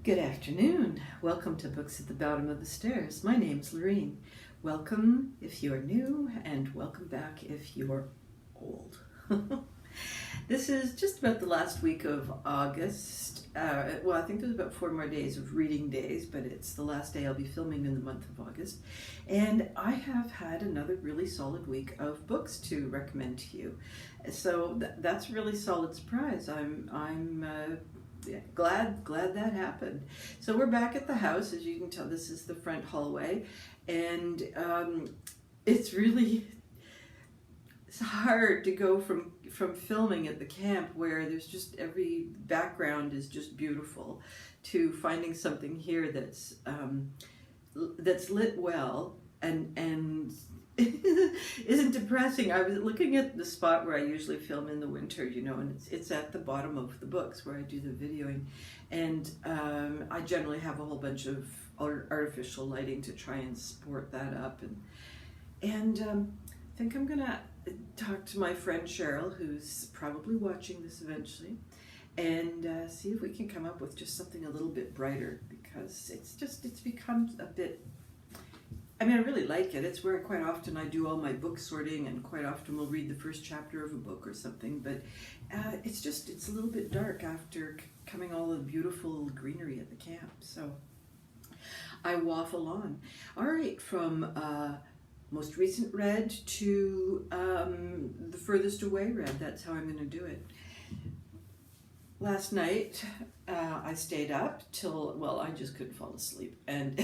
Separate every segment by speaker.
Speaker 1: Good afternoon. Welcome to Books at the Bottom of the Stairs. My name's Lorene. Welcome if you're new, and welcome back if you're old. This is just about the last week of August. I think there's about 4 more days of reading days, but it's the last day I'll be filming in the month of August. And I have had another really solid week of books to recommend to you. So that's a really solid surprise. Glad that happened. So we're back at the house. As you can tell, this is the front hallway, and it's hard to go from filming at the camp where there's just every background is just beautiful to finding something here that's lit well and isn't depressing. I was looking at the spot where I usually film in the winter, and it's at the bottom of the books where I do the videoing, and I generally have a whole bunch of artificial lighting to try and sport that up, and I think I'm gonna talk to my friend Cheryl, who's probably watching this eventually, and see if we can come up with just something a little bit brighter, because it's become a bit. I really like it. It's where quite often I do all my book sorting, and quite often we'll read the first chapter of a book or something, but it's a little bit dark after coming all the beautiful greenery at the camp. So I waffle on. All right, from most recent read to the furthest away read. That's how I'm going to do it. Last night I stayed up till, I just couldn't fall asleep, and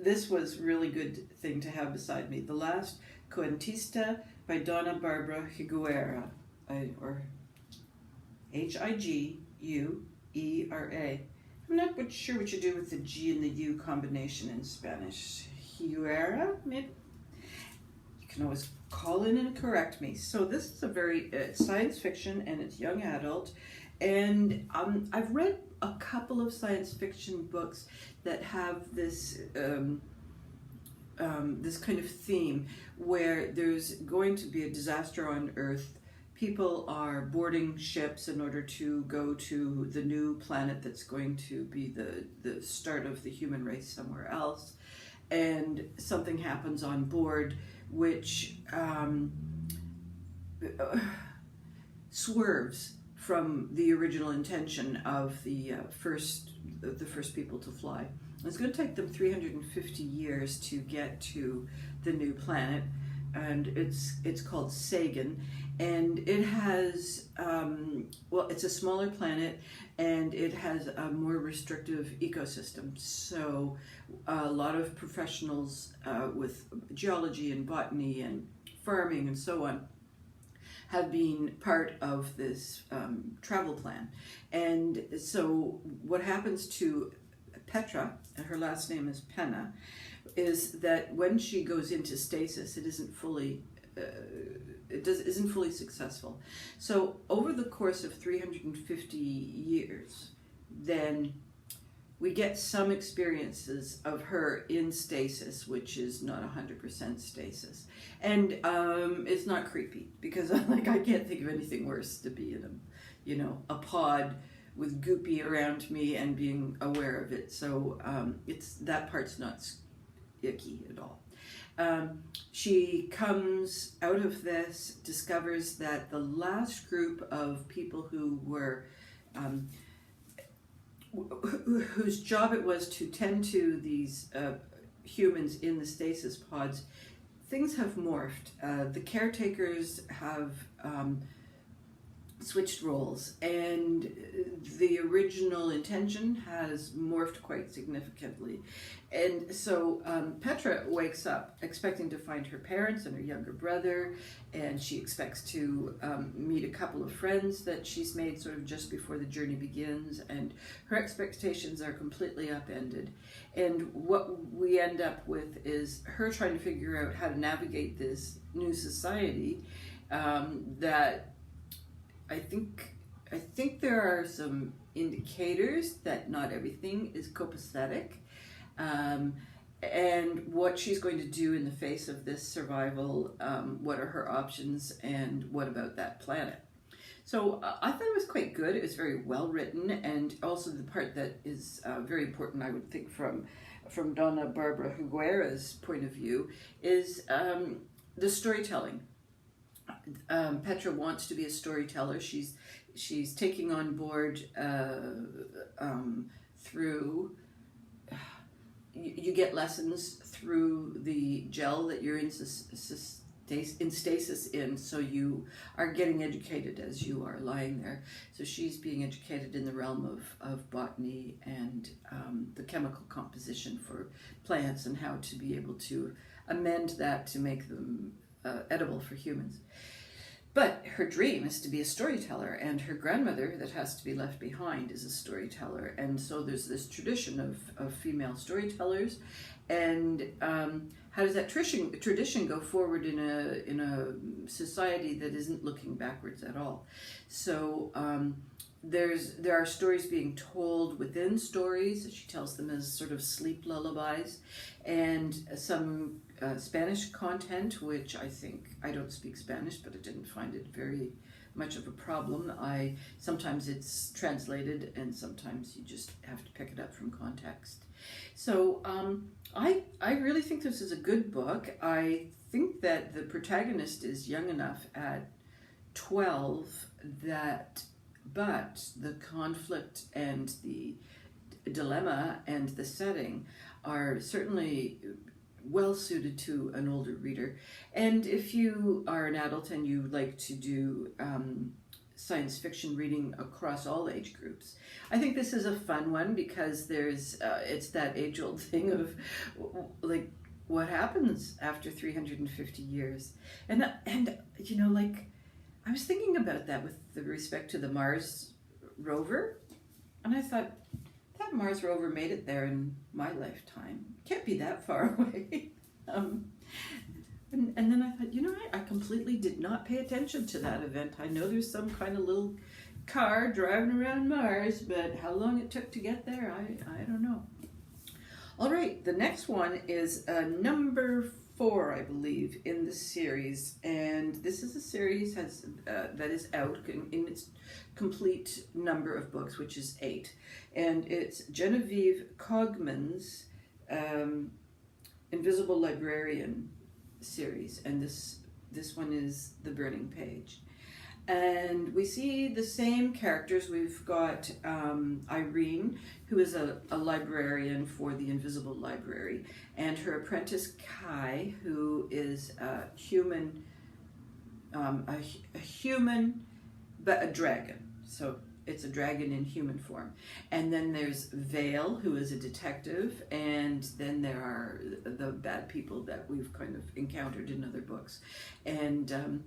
Speaker 1: this was really good thing to have beside me. The Last Colonista by Donna Barbara Higuera, or Higuera. I'm not quite sure what you do with the G and the U combination in Spanish. Higuera, maybe? You can always call in and correct me. So this is a very science fiction, and it's young adult. And I've read a couple of science fiction books that have this this kind of theme where there's going to be a disaster on Earth. People are boarding ships in order to go to the new planet that's going to be the start of the human race somewhere else. And something happens on board which swerves from the original intention of the first people to fly. It's going to take them 350 years to get to the new planet, and it's called Sagan, and it has it's a smaller planet, and it has a more restrictive ecosystem. So a lot of professionals with geology and botany and farming and so on have been part of this travel plan. And so what happens to Petra, and her last name is Penna, is that when she goes into stasis, it isn't fully successful. So over the course of 350 years, then we get some experiences of her in stasis, which is not 100% stasis. And it's not creepy, because I can't think of anything worse to be in a pod with goopy around me and being aware of it. So that part's not icky at all. She comes out of this, discovers that the last group of people who were whose job it was to tend to these humans in the stasis pods, things have morphed. The caretakers have switched roles, and the original intention has morphed quite significantly. And so Petra wakes up expecting to find her parents and her younger brother, and she expects to meet a couple of friends that she's made sort of just before the journey begins, and her expectations are completely upended. And what we end up with is her trying to figure out how to navigate this new society that I think there are some indicators that not everything is copacetic, and what she's going to do in the face of this survival, what are her options, and what about that planet. So I thought it was quite good. It was very well written, and also the part that is very important, I would think, from Donna Barbara Higuera's point of view, is the storytelling. Petra wants to be a storyteller. She's taking on board through. You get lessons through the gel that you're in stasis in, so you are getting educated as you are lying there. So she's being educated in the realm of botany and the chemical composition for plants and how to be able to amend that to make them edible for humans. But her dream is to be a storyteller, and her grandmother that has to be left behind is a storyteller. And so there's this tradition of female storytellers. And how does that tradition go forward in a society that isn't looking backwards at all? So there are stories being told within stories. She tells them as sort of sleep lullabies, and some Spanish content, which I don't speak Spanish, but I didn't find it very much of a problem. Sometimes it's translated, and sometimes you just have to pick it up from context. So I really think this is a good book. I think that the protagonist is young enough at 12 but the conflict and the dilemma and the setting are certainly well suited to an older reader. And if you are an adult and you like to do science fiction reading across all age groups, I think this is a fun one, because it's that age-old thing of like, what happens after 350 years? And I was thinking about that with respect to the Mars rover, and I thought, that Mars rover made it there in my lifetime. Can't be that far away. And then I thought, I completely did not pay attention to that event. I know there's some kind of little car driving around Mars, but how long it took to get there, I don't know. All right, the next one is number 4, I believe, in the series, and this is a series that is out in its complete number of books, which is 8, and it's Genevieve Cogman's Invisible Librarian series, and this one is The Burning Page. And we see the same characters. We've got Irene, who is a librarian for the Invisible Library, and her apprentice Kai, who is a human, but a dragon. So it's a dragon in human form. And then there's Vale, who is a detective, and then there are the bad people that we've kind of encountered in other books. And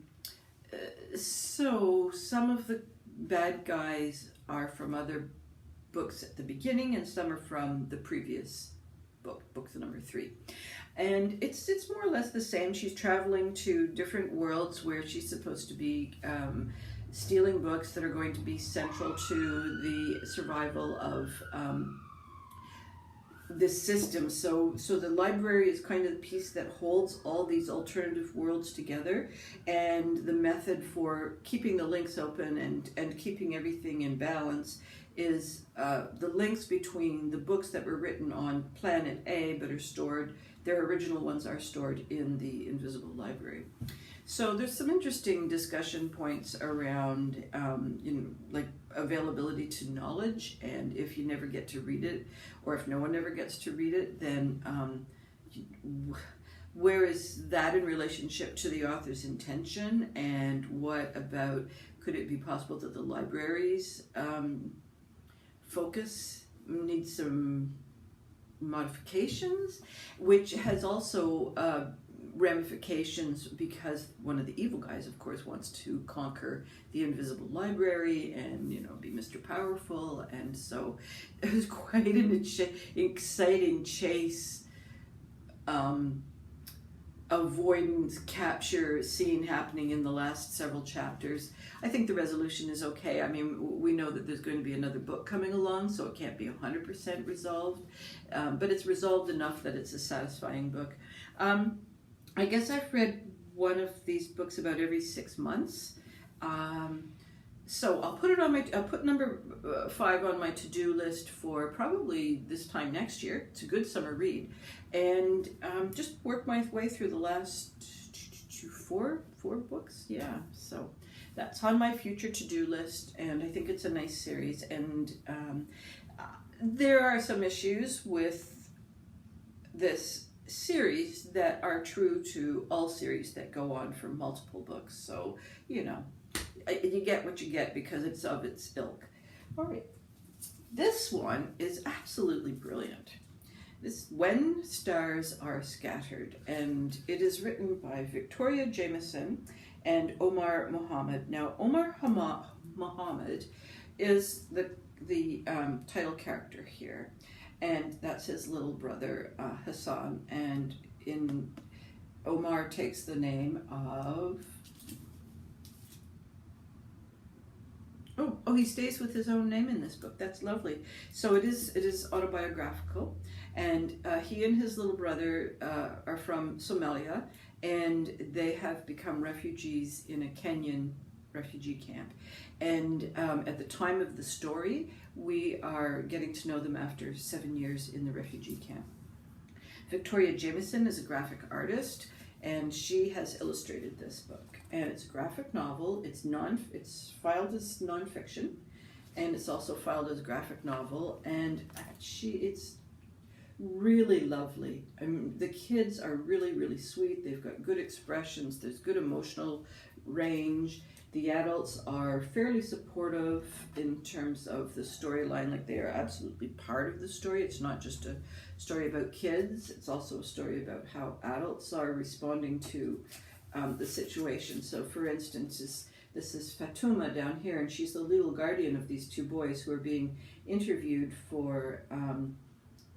Speaker 1: so some of the bad guys are from other books at the beginning, and some are from the previous book number 3. And it's more or less the same. She's traveling to different worlds where she's supposed to be stealing books that are going to be central to the survival of this system. So the library is kind of the piece that holds all these alternative worlds together, and the method for keeping the links open and keeping everything in balance is the links between the books that were written on Planet A but are stored, their original ones are stored in the Invisible Library. So there's some interesting discussion points around, like availability to knowledge, and if you never get to read it, or if no one ever gets to read it, then where is that in relationship to the author's intention, and what about, could it be possible that the library's focus needs some modifications, which has also ramifications, because one of the evil guys, of course, wants to conquer the Invisible Library and be Mr. Powerful, and so it was quite an exciting chase, avoidance capture scene happening in the last several chapters. I think the resolution is okay. I mean, we know that there's going to be another book coming along, so it can't be 100% resolved, but it's resolved enough that it's a satisfying book. I guess I've read one of these books about every 6 months. So I'll put number 5 on my to-do list for probably this time next year. It's a good summer read, and just work my way through the last four books. Yeah, so that's on my future to-do list, and I think it's a nice series. And there are some issues with this series that are true to all series that go on for multiple books. So, you know, you get what you get because it's of its ilk. All right. This one is absolutely brilliant. This When Stars Are Scattered, and it is written by Victoria Jameson and Omar Mohammed. Now, Omar Mohammed is the title character here, and that's his little brother Hassan. And Omar takes the name of he stays with his own name in this book. That's lovely. So it is autobiographical, and he and his little brother are from Somalia, and they have become refugees in a Kenyan refugee camp. And at the time of the story, we are getting to know them after 7 years in the refugee camp. Victoria Jameson is a graphic artist, and she has illustrated this book. And it's a graphic novel. It's filed as nonfiction, and it's also filed as a graphic novel. And it's really lovely. I mean, the kids are really, really sweet. They've got good expressions. There's good emotional range. The adults are fairly supportive in terms of the storyline. Like, they are absolutely part of the story. It's not just a story about kids. It's also a story about how adults are responding to the situation. So, for instance, this is Fatuma down here, and she's the legal guardian of these 2 boys who are being interviewed for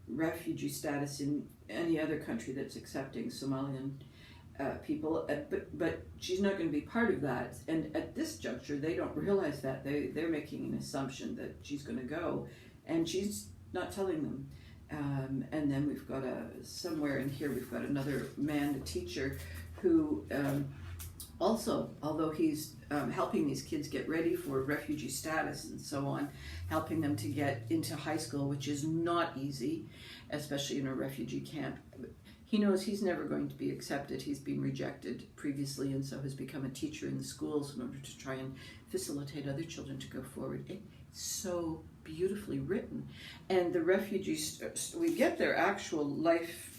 Speaker 1: refugee status in any other country that's accepting Somalian people, but she's not going to be part of that. And at this juncture, they don't realize that. They're making an assumption that she's going to go, and she's not telling them. And then we've got somewhere in here, we've got another man, a teacher, who also, although he's helping these kids get ready for refugee status and so on, helping them to get into high school, which is not easy, especially in a refugee camp. He knows he's never going to be accepted. He's been rejected previously, and so has become a teacher in the schools in order to try and facilitate other children to go forward. It's so beautifully written. And the refugees, we get their actual life.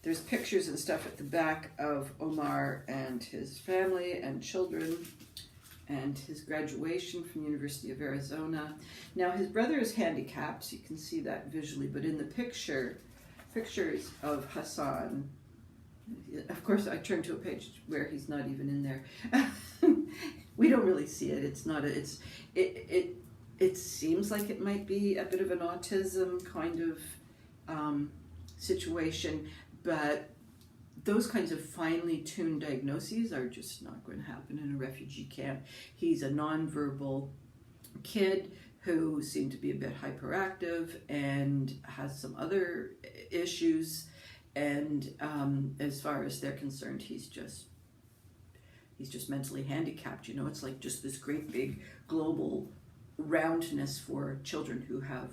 Speaker 1: There's pictures and stuff at the back of Omar and his family and children, and his graduation from University of Arizona. Now, his brother is handicapped. You can see that visually, but in the pictures of Hassan, of course, I turned to a page where he's not even in there. We don't really see it. It's not. It seems like it might be a bit of an autism kind of situation, but those kinds of finely tuned diagnoses are just not going to happen in a refugee camp. He's a nonverbal kid who seemed to be a bit hyperactive and has some other issues. And as far as they're concerned, he's just mentally handicapped. You know, it's like just this great big global roundness for children who have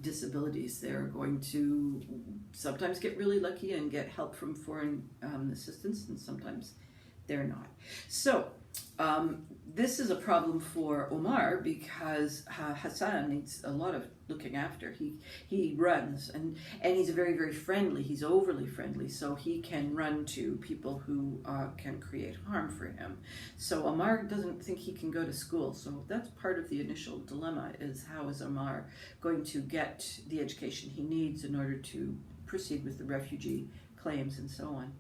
Speaker 1: disabilities. They're going to sometimes get really lucky and get help from foreign assistance, and sometimes they're not. So this is a problem for Omar because Hassan needs a lot of looking after. He runs, and he's very, very friendly. He's overly friendly, so he can run to people who can create harm for him. So Omar doesn't think he can go to school. So that's part of the initial dilemma, is how is Omar going to get the education he needs in order to proceed with the refugee claims and so on.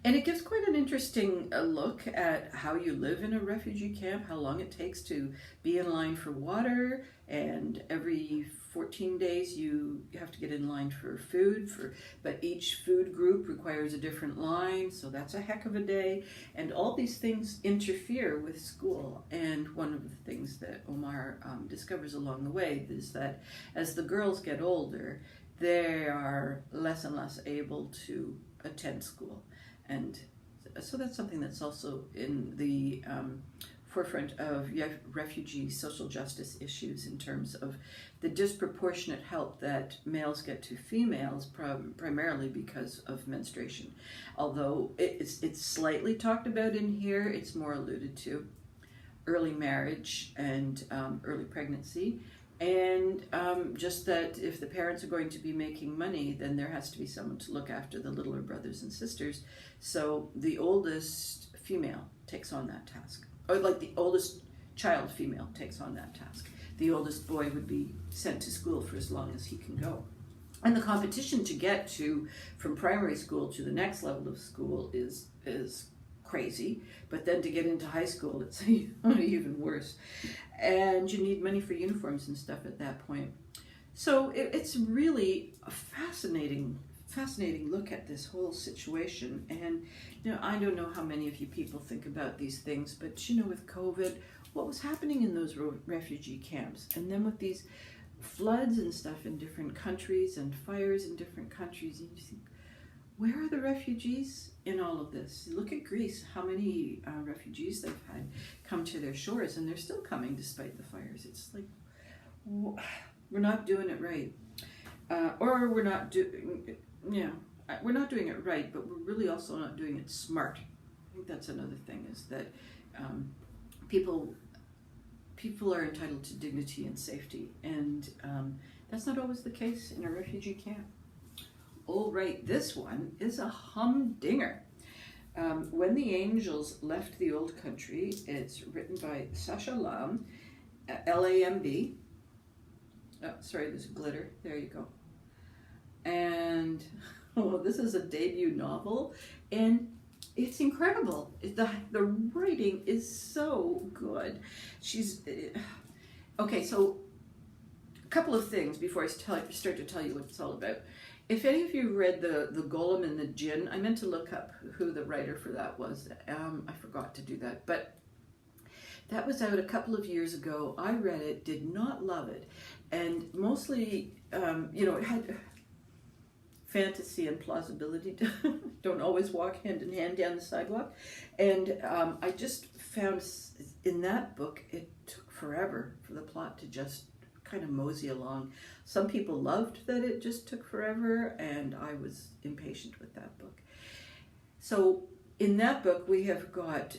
Speaker 1: And it gives quite an interesting look at how you live in a refugee camp, how long it takes to be in line for water, and every 14 days you have to get in line for food, but each food group requires a different line, so that's a heck of a day. And all these things interfere with school. And one of the things that Omar discovers along the way is that as the girls get older, they are less and less able to attend school. And so that's something that's also in the forefront of refugee social justice issues in terms of the disproportionate help that males get to females, primarily because of menstruation. Although it's slightly talked about in here, it's more alluded to early marriage and early pregnancy. And just that if the parents are going to be making money, then there has to be someone to look after the littler brothers and sisters. So the oldest female takes on that task. Or like the oldest child female takes on that task. The oldest boy would be sent to school for as long as he can go. And the competition to get to from primary school to the next level of school is crazy. But then to get into high school, it's even worse. And you need money for uniforms and stuff at that point. So it's really a fascinating look at this whole situation. And I don't know how many of you people think about these things, but with COVID, what was happening in those refugee camps, and then with these floods and stuff in different countries and fires in different countries, and you think, where are the refugees in all of this? Look at Greece, how many refugees they've had come to their shores, and they're still coming despite the fires. It's like, we're not doing it right. Or we're not doing it right, but we're really also not doing it smart. I think that's another thing, is that people are entitled to dignity and safety, and that's not always the case in a refugee camp. All right, this one is a humdinger. When the Angels Left the Old Country, it's written by Sasha Lamb, Lamb. Oh, sorry, there's a glitter. There you go. And this is a debut novel, and it's incredible. The writing is so good. Okay, so a couple of things before I start to tell you what it's all about. If any of you read the Golem and the Djinn, I meant to look up who the writer for that was. I forgot to do that, but that was out a couple of years ago. I read it, did not love it, and mostly, it had fantasy and plausibility don't always walk hand in hand down the sidewalk, and I just found in that book it took forever for the plot to just kind of mosey along. Some people loved that it just took forever, and I was impatient with that book. So in that book we have got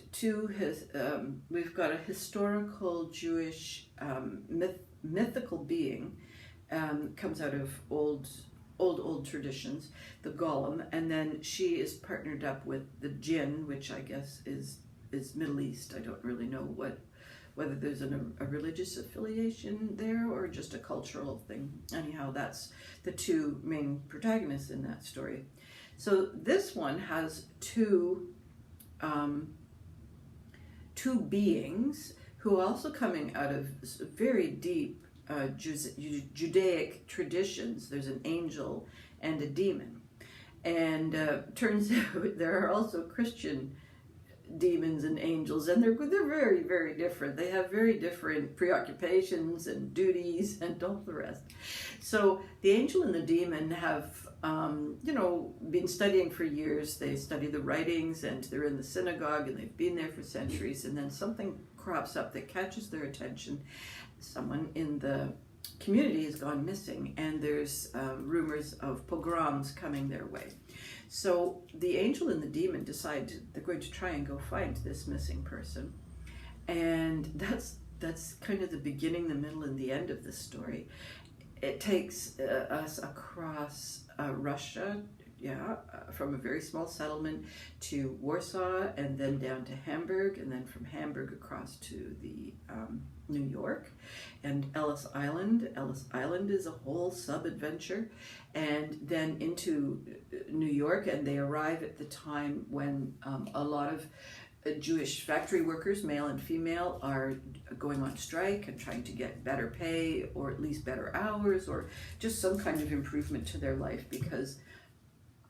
Speaker 1: we've got a historical Jewish mythical being, comes out of old traditions, the Golem, and then she is partnered up with the Jinn, which I guess is Middle East. I don't really know whether there's a religious affiliation there or just a cultural thing. Anyhow, that's the two main protagonists in that story. So this one has two beings who are also coming out of very deep Judaic traditions. There's an angel and a demon. And turns out there are also Christian demons and angels, and they're very, very different. They have very different preoccupations and duties and all the rest. So the angel and the demon have been studying for years. They study the writings, and they're in the synagogue, and they've been there for centuries, and then something crops up that catches their attention. Someone in the community has gone missing, and there's rumors of pogroms coming their way. So the angel and the demon decide they're going to try and go find this missing person. And that's kind of the beginning, the middle, and the end of the story. It takes us across Russia, from a very small settlement to Warsaw, and then down to Hamburg, and then from Hamburg across to the New York and Ellis Island. Ellis Island is a whole sub-adventure, and then into New York, and they arrive at the time when a lot of Jewish factory workers, male and female, are going on strike and trying to get better pay, or at least better hours, or just some kind of improvement to their life, because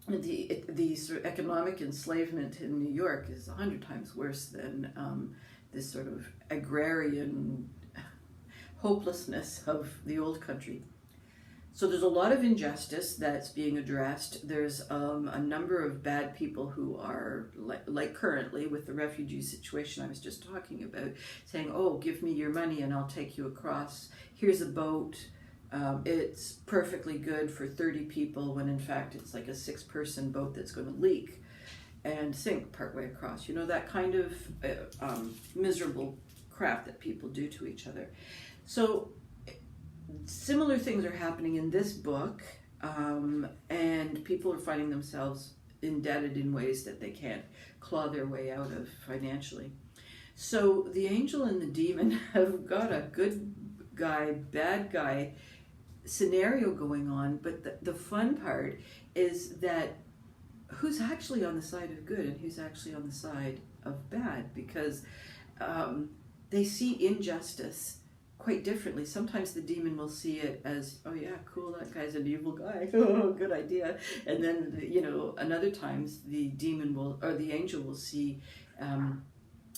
Speaker 1: the sort of economic enslavement in New York is 100 times worse than this sort of agrarian hopelessness of the old country. So there's a lot of injustice that's being addressed. There's a number of bad people who are, like currently with the refugee situation I was just talking about, saying, oh, give me your money and I'll take you across. Here's a boat. It's perfectly good for 30 people when in fact it's like a 6-person boat that's going to leak and sink partway across. You know, that kind of miserable crap that people do to each other. So similar things are happening in this book, and people are finding themselves indebted in ways that they can't claw their way out of financially. So the angel and the demon have got a good guy, bad guy scenario going on, but the fun part is that who's actually on the side of good and who's actually on the side of bad, because they see injustice quite differently. Sometimes the demon will see it as, oh yeah, cool, that guy's an evil guy. Oh, good idea. And then, you know, another times the demon will, or the angel will see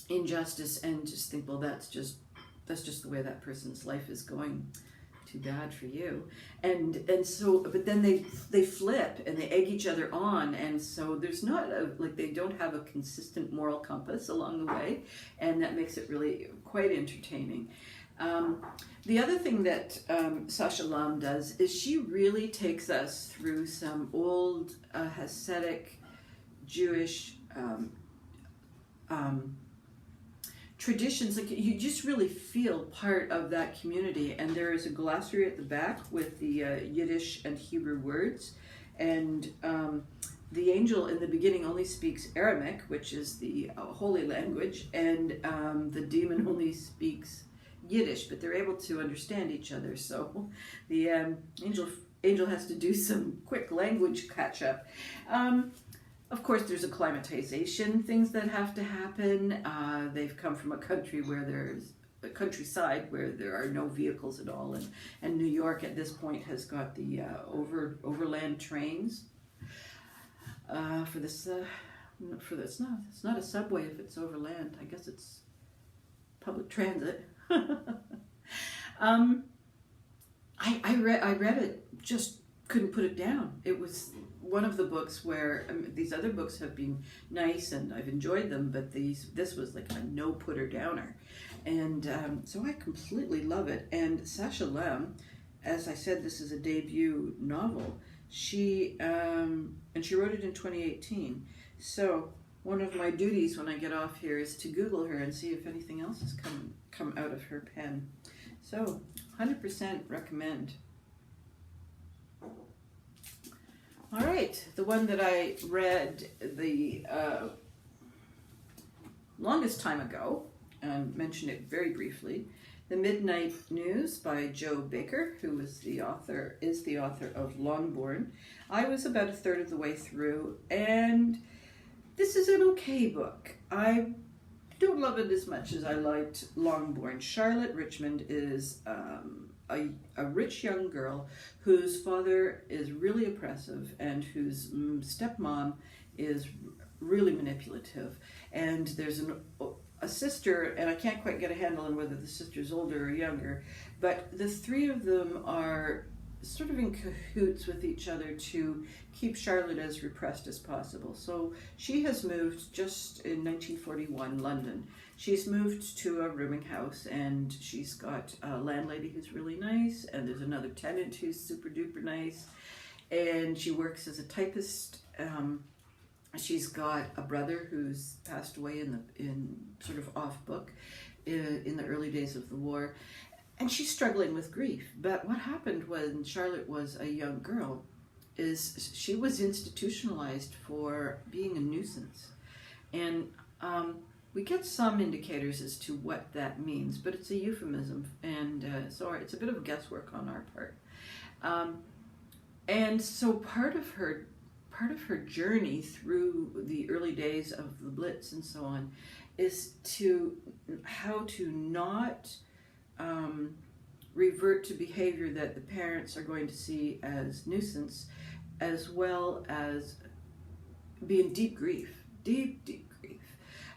Speaker 1: injustice and just think, well, that's just the way that person's life is going. Too bad for you. And so, but then they flip and they egg each other on, and so there's not like they don't have a consistent moral compass along the way, and that makes it really quite entertaining. The other thing that Sasha Lam does is she really takes us through some old Hasidic Jewish traditions. Like, you just really feel part of that community, and there is a glossary at the back with the Yiddish and Hebrew words, and the angel in the beginning only speaks Aramaic, which is the holy language, and the demon only speaks Yiddish, but they're able to understand each other. So the angel has to do some quick language catch up. Of course, there's acclimatization things that have to happen. They've come from a country where there's a countryside where there are no vehicles at all, and New York at this point has got the overland trains. It's not a subway if it's overland. I guess it's public transit. I read it, just couldn't put it down. It was one of the books where these other books have been nice and I've enjoyed them, but this was like a no-putter downer, and so I completely love it. And Sasha Lam, as I said, this is a debut novel. She wrote it in 2018. So one of my duties when I get off here is to Google her and see if anything else has come out of her pen. So 100% recommend. All right, the one that I read the longest time ago, and mentioned it very briefly, The Midnight News by Joe Baker, who is the author of Longbourn. I was about a third of the way through, and this is an okay book. I don't love it as much as I liked Longbourn. Charlotte Richmond is a rich young girl whose father is really oppressive and whose stepmom is really manipulative. And there's a sister, and I can't quite get a handle on whether the sister's older or younger, but the three of them are sort of in cahoots with each other to keep Charlotte as repressed as possible. So she has moved just in 1941, London. She's moved to a rooming house, and she's got a landlady who's really nice, and there's another tenant who's super duper nice, and she works as a typist. She's got a brother who's passed away in sort of off book in the early days of the war, and she's struggling with grief. But what happened when Charlotte was a young girl is she was institutionalized for being a nuisance, and we get some indicators as to what that means, but it's a euphemism, and so it's a bit of guesswork on our part. And so part of her journey through the early days of the Blitz and so on is how to not revert to behavior that the parents are going to see as nuisance, as well as be in deep grief, deep grief,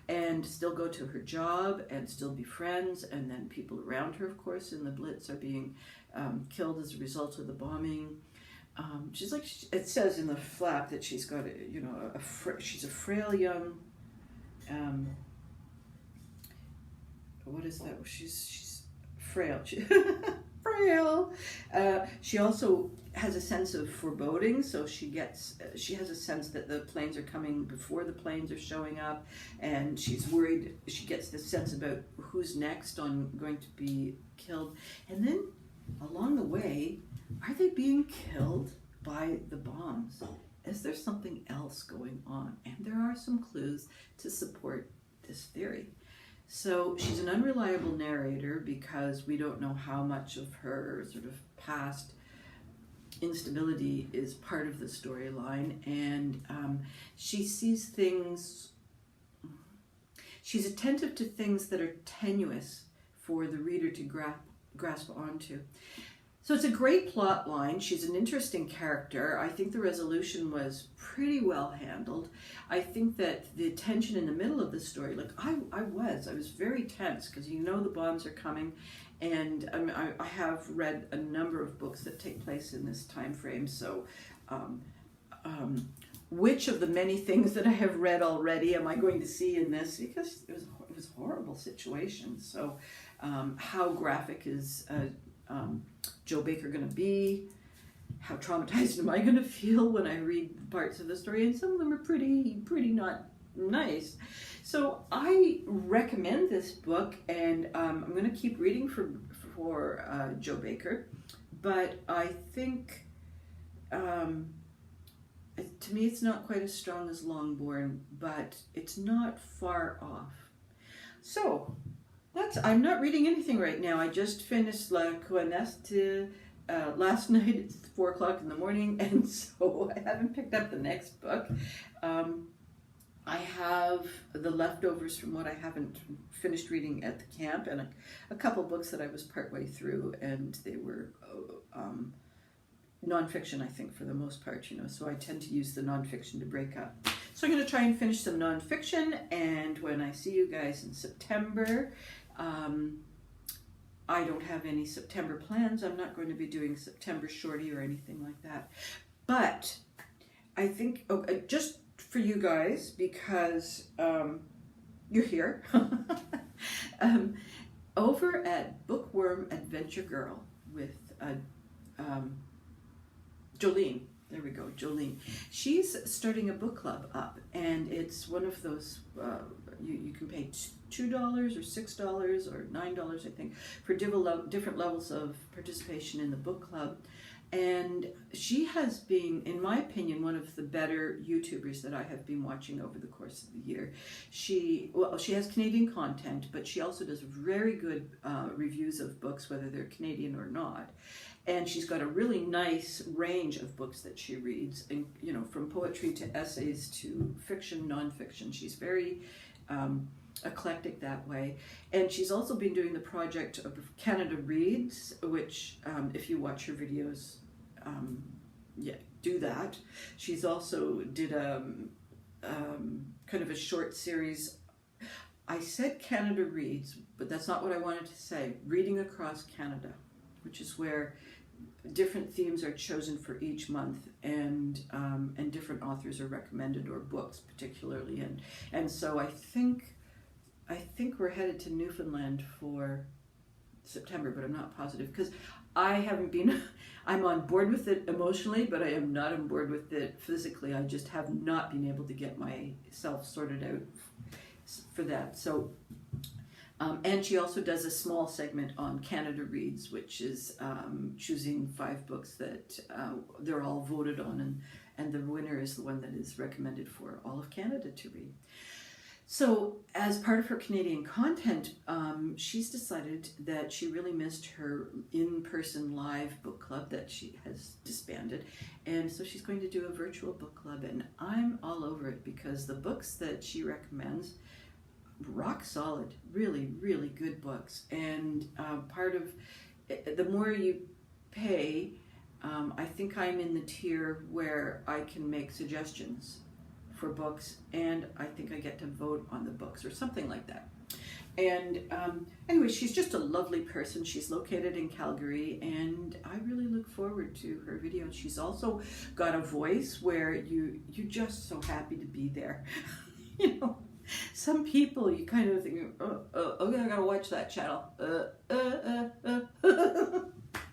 Speaker 1: and still go to her job and still be friends. And then people around her, of course, in the Blitz are being killed as a result of the bombing. She's like, it says in the flap that she's got she's a frail young, what is that? She's frail. Frail. She also has a sense of foreboding, so she has a sense that the planes are coming before the planes are showing up, and she's worried. She gets this sense about who's next going to be killed. And then along the way, are they being killed by the bombs? Is there something else going on? And there are some clues to support this theory. So she's an unreliable narrator because we don't know how much of her sort of past instability is part of the storyline, and she sees things, she's attentive to things that are tenuous for the reader to grasp onto. So it's a great plot line. She's an interesting character. I think the resolution was pretty well handled. I think that the tension in the middle of the story, like I was very tense because you know the bombs are coming, and I have read a number of books that take place in this time frame. So which of the many things that I have read already am I going to see in this? Because it was a horrible situation. So how graphic is Joe Baker going to be? How traumatized am I going to feel when I read parts of the story? And some of them are pretty not nice. So I recommend this book, and I'm going to keep reading for Joe Baker. But I think, to me, it's not quite as strong as Longbourn, but it's not far off. So I'm not reading anything right now. I just finished Last Colonista last night at 4 o'clock in the morning, and so I haven't picked up the next book. I have the leftovers from what I haven't finished reading at the camp, and a couple books that I was partway through, and they were nonfiction, I think, for the most part, so I tend to use the nonfiction to break up. So I'm going to try and finish some nonfiction, and when I see you guys in September, I don't have any September plans. I'm not going to be doing September shorty or anything like that. But I think, just for you guys, because you're here, over at Bookworm Adventure Girl with Jolene. There we go, Jolene. She's starting a book club up, and it's one of those, you can pay $2 or $6 or $9, I think, for different levels of participation in the book club. And she has been, in my opinion, one of the better YouTubers that I have been watching over the course of the year. She has Canadian content, but she also does very good reviews of books, whether they're Canadian or not. And she's got a really nice range of books that she reads, and from poetry to essays to fiction, nonfiction. She's very eclectic that way. And she's also been doing the project of Canada Reads, which if you watch her videos, do that. She's also did kind of a short series. I said Canada Reads, but that's not what I wanted to say. Reading Across Canada, which is where different themes are chosen for each month, and different authors are recommended, or books particularly, and so I think we're headed to Newfoundland for September, but I'm not positive because I haven't been. I'm on board with it emotionally, but I am not on board with it physically. I just have not been able to get myself sorted out for that. So. And she also does a small segment on Canada Reads, which is choosing 5 books that they're all voted on, and the winner is the one that is recommended for all of Canada to read. So as part of her Canadian content, she's decided that she really missed her in-person live book club that she has disbanded, and so she's going to do a virtual book club, and I'm all over it because the books that she recommends, rock solid, really, really good books. And part of the more you pay, I think I'm in the tier where I can make suggestions for books, and I think I get to vote on the books or something like that. And anyway, she's just a lovely person. She's located in Calgary, and I really look forward to her videos. She's also got a voice where you're just so happy to be there. You know, some people you kind of think, okay, I gotta watch that channel.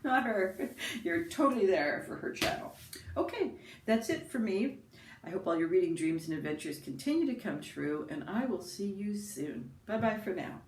Speaker 1: Not her. You're totally there for her channel. Okay, that's it for me. I hope all your reading dreams and adventures continue to come true, and I will see you soon. Bye-bye for now.